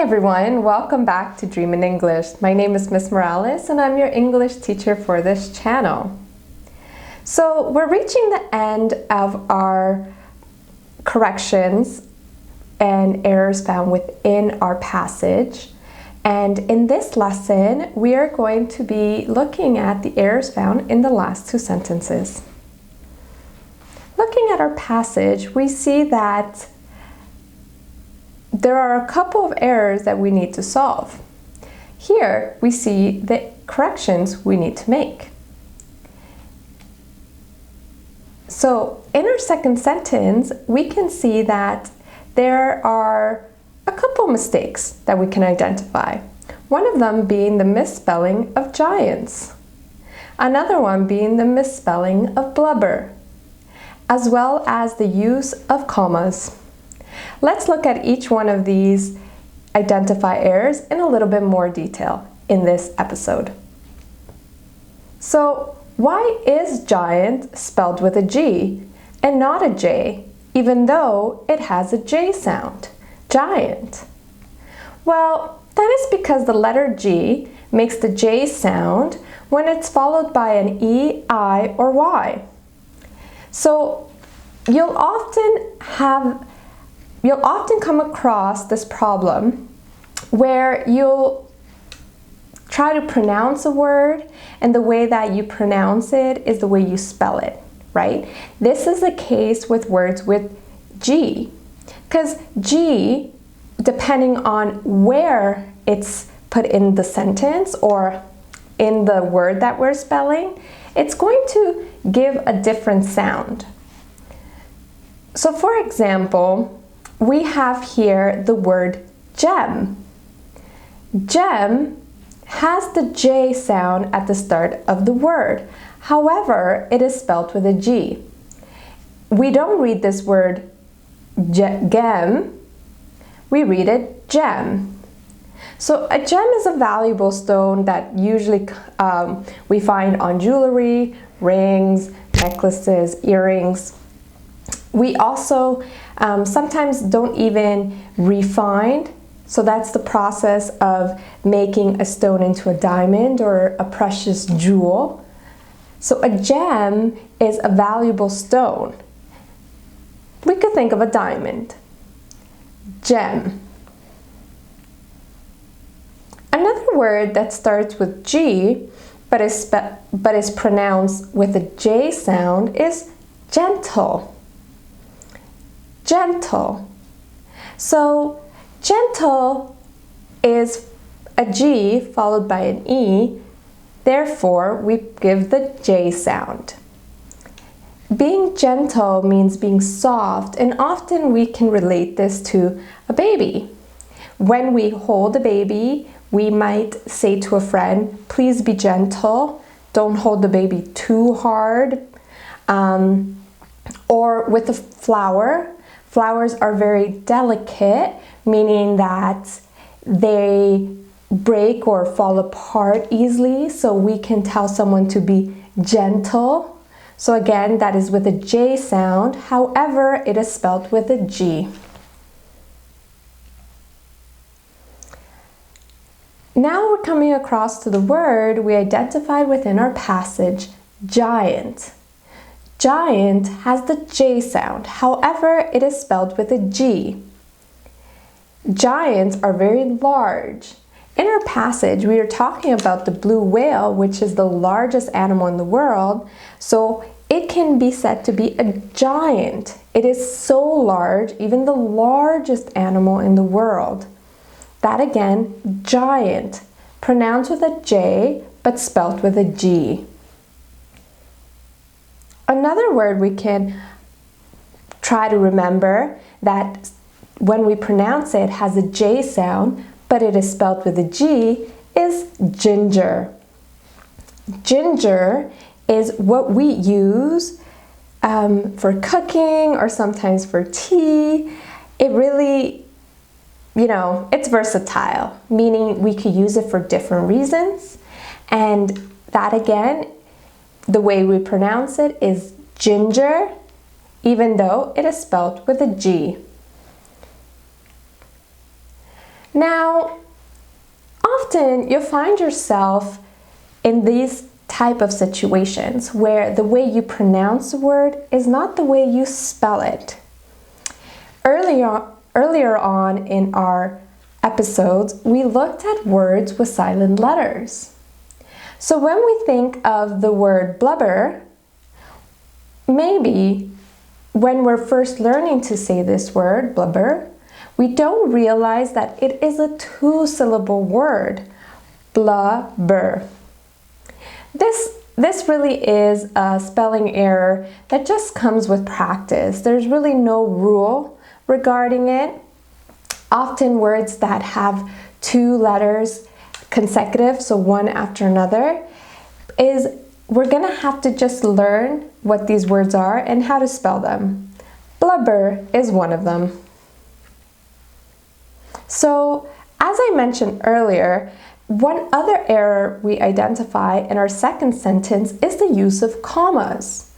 everyone, welcome back to Dream in English. My name is Miss Morales and I'm your English teacher for this channel. So we're reaching the end of our corrections and errors found within our passage. And in this lesson, we are going to be looking at the errors found in the last two sentences. Looking at our passage, we see that there are a couple of errors that we need to solve. Here we see the corrections we need to make. So in our second sentence, we can see that there are a couple mistakes that we can identify. One of them being the misspelling of giants. Another one being the misspelling of blubber, as well as the use of commas. Let's look at each one of these identify errors in a little bit more detail in this episode. So, why is giant spelled with a G and not a J, even though it has a J sound? Giant. Well, that is because the letter G makes the J sound when it's followed by an E, I, or Y. So, you'll often come across this problem where you'll try to pronounce a word and the way that you pronounce it is the way you spell it, right? This is the case with words with G, because G, depending on where it's put in the sentence or in the word that we're spelling, it's going to give a different sound. So for example, we have here the word gem. Gem has the J sound at the start of the word. However, it is spelled with a G. We don't read this word gem, we read it gem. So a gem is a valuable stone that usually we find on jewelry, rings, necklaces, earrings. We also sometimes don't even refine, so that's the process of making a stone into a diamond or a precious jewel. So a gem is a valuable stone. We could think of a diamond. Gem. Another word that starts with G but is pronounced with a J sound is gentle. Gentle. So gentle is a G followed by an E, therefore we give the J sound. Being gentle means being soft, and often we can relate this to a baby. When we hold a baby, we might say to a friend, please be gentle, don't hold the baby too hard. Or with a flower, flowers are very delicate, meaning that they break or fall apart easily, so we can tell someone to be gentle. So again, that is with a J sound, however, it is spelled with a G. Now we're coming across to the word we identified within our passage, giant. Giant has the J sound, however, it is spelled with a G. Giants are very large. In our passage, we are talking about the blue whale, which is the largest animal in the world, so it can be said to be a giant. It is so large, even the largest animal in the world. That again, giant, pronounced with a J, but spelled with a G. Another word we can try to remember that when we pronounce it has a J sound, but it is spelled with a G, is ginger. Ginger is what we use for cooking or sometimes for tea. It really, it's versatile, meaning we could use it for different reasons. And that again, the way we pronounce it is ginger, even though it is spelled with a G. Now, often you'll find yourself in these type of situations where the way you pronounce a word is not the way you spell it. Earlier on in our episodes, we looked at words with silent letters. So when we think of the word blubber, maybe when we're first learning to say this word, blubber, we don't realize that it is a two-syllable word, blubber. This really is a spelling error that just comes with practice. There's really no rule regarding it. Often words that have two letters consecutive, so one after another, we're gonna have to just learn what these words are and how to spell them. Blubber is one of them. So, as I mentioned earlier, one other error we identify in our second sentence is the use of commas.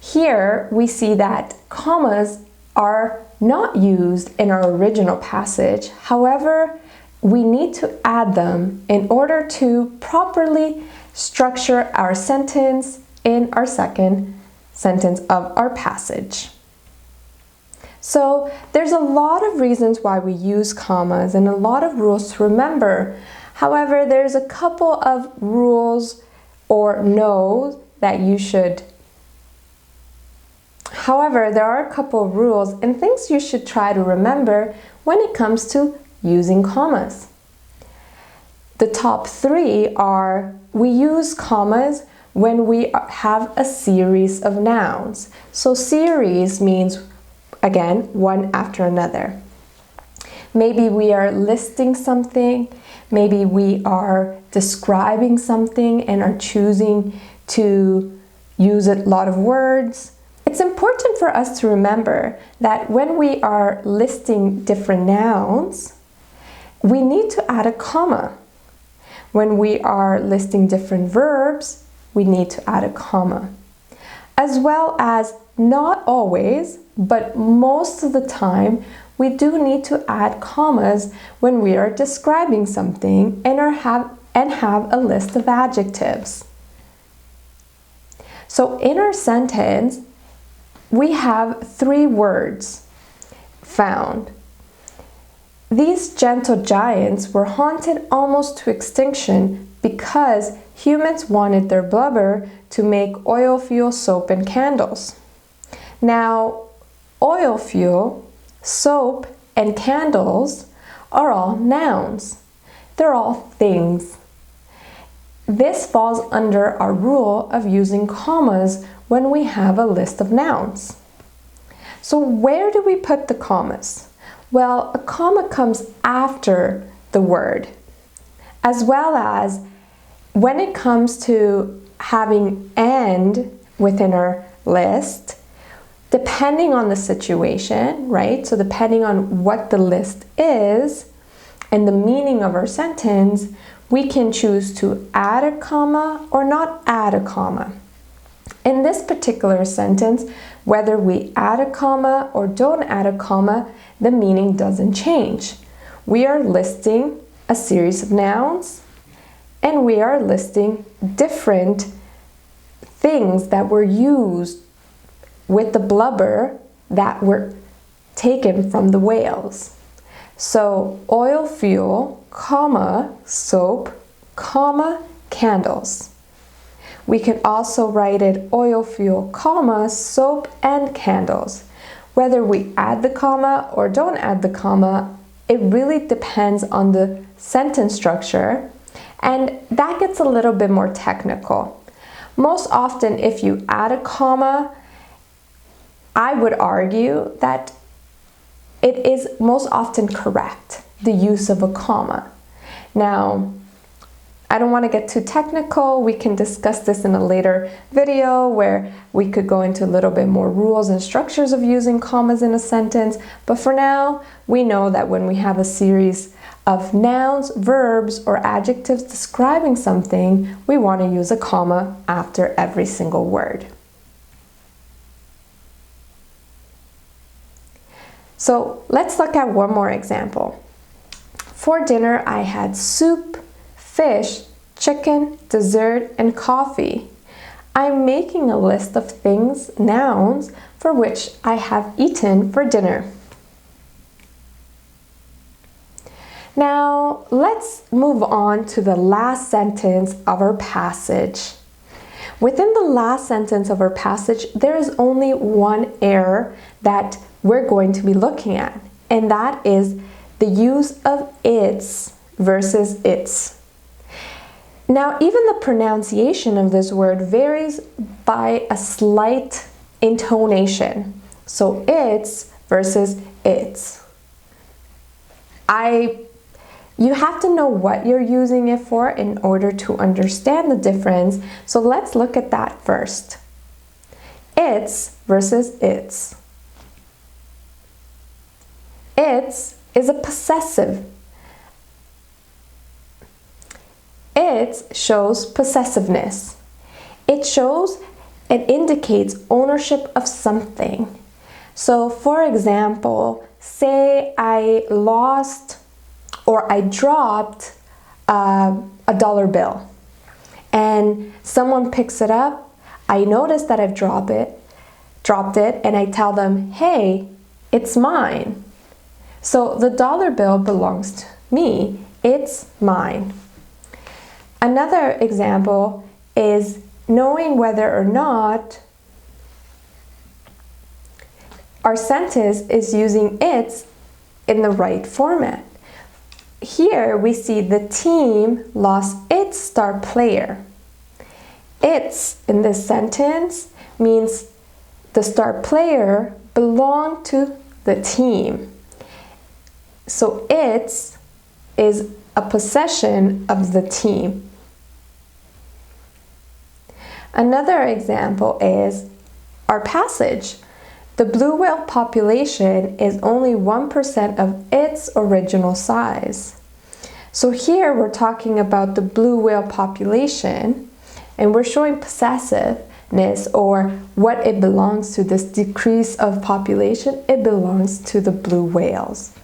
Here we see that commas are not used in our original passage. However, we need to add them in order to properly structure our sentence in our second sentence of our passage. So there's a lot of reasons why we use commas and a lot of rules to remember. However, there's a couple of rules or no's that you should. However, there are a couple of rules and things you should try to remember when it comes to using commas. The top three are: we use commas when we have a series of nouns. So series means, again, one after another. Maybe we are listing something, maybe we are describing something and are choosing to use a lot of words. It's important for us to remember that when we are listing different nouns, we need to add a comma. When we are listing different verbs, we need to add a comma. As well as, not always, but most of the time, we do need to add commas when we are describing something and have a list of adjectives. So in our sentence, we have three words found. These gentle giants were haunted almost to extinction because humans wanted their blubber to make oil, fuel, soap, and candles. Now, oil, fuel, soap, and candles are all nouns. They're all things. This falls under our rule of using commas when we have a list of nouns. So where do we put the commas? Well, a comma comes after the word, as well as when it comes to having and within our list, depending on the situation, right? So depending on what the list is and the meaning of our sentence, we can choose to add a comma or not add a comma. In this particular sentence, whether we add a comma or don't add a comma, the meaning doesn't change. We are listing a series of nouns and we are listing different things that were used with the blubber that were taken from the whales. So oil, fuel, comma, soap, comma, candles. We can also write it oil, fuel, comma, soap, and candles. Whether we add the comma or don't add the comma, it really depends on the sentence structure, and that gets a little bit more technical. Most often, if you add a comma, I would argue that it is most often correct, the use of a comma. Now, I don't want to get too technical. We can discuss this in a later video where we could go into a little bit more rules and structures of using commas in a sentence. But for now, we know that when we have a series of nouns, verbs, or adjectives describing something, we want to use a comma after every single word. So let's look at one more example. For dinner, I had soup, fish, chicken, dessert, and coffee. I'm making a list of things, nouns, for which I have eaten for dinner. Now, let's move on to the last sentence of our passage. Within the last sentence of our passage, there is only one error that we're going to be looking at, and that is the use of its versus its. Now, even the pronunciation of this word varies by a slight intonation. So, its versus its. You have to know what you're using it for in order to understand the difference. So let's look at that first. Its versus its. Its is a possessive. It shows possessiveness. It shows and indicates ownership of something. So for example, say I lost or I dropped a dollar bill and someone picks it up. I notice that I've dropped it, and I tell them, hey, it's mine. So the dollar bill belongs to me, it's mine. Another example is knowing whether or not our sentence is using its in the right format. Here we see the team lost its star player. Its in this sentence means the star player belonged to the team. So its is a possession of the team. Another example is our passage. The blue whale population is only 1% of its original size. So here we're talking about the blue whale population, and we're showing possessiveness, or what it belongs to, this decrease of population, it belongs to the blue whales.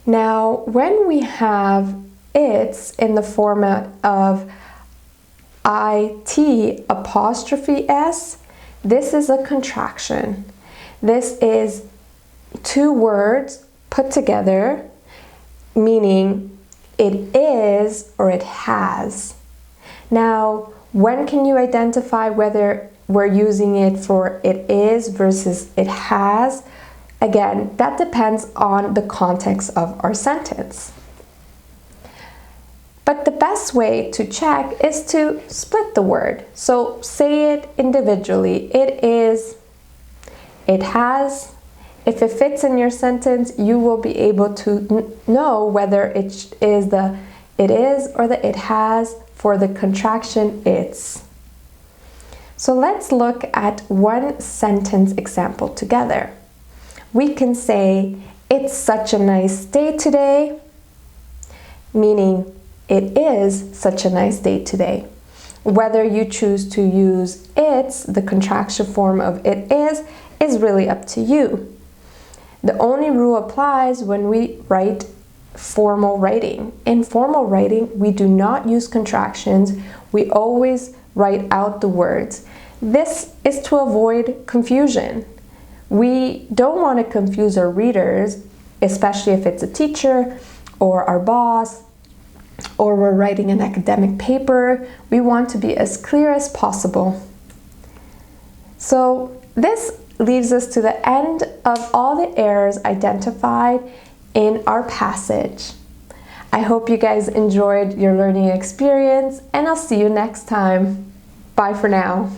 Now, when we have its in the format of IT apostrophe S, this is a contraction. This is two words put together, meaning it is or it has. Now, when can you identify whether we're using it for it is versus it has? Again, that depends on the context of our sentence. But the best way to check is to split the word. So say it individually. It is, it has. If it fits in your sentence, you will be able to know whether it is the it is or the it has for the contraction its. So let's look at one sentence example together. We can say, it's such a nice day today, meaning it is such a nice day today. Whether you choose to use its, the contraction form of it is really up to you. The only rule applies when we write formal writing. In formal writing, we do not use contractions. We always write out the words. This is to avoid confusion. We don't want to confuse our readers, especially if it's a teacher or our boss, or we're writing an academic paper. We want to be as clear as possible. So this leads us to the end of all the errors identified in our passage. I hope you guys enjoyed your learning experience, and I'll see you next time. Bye for now.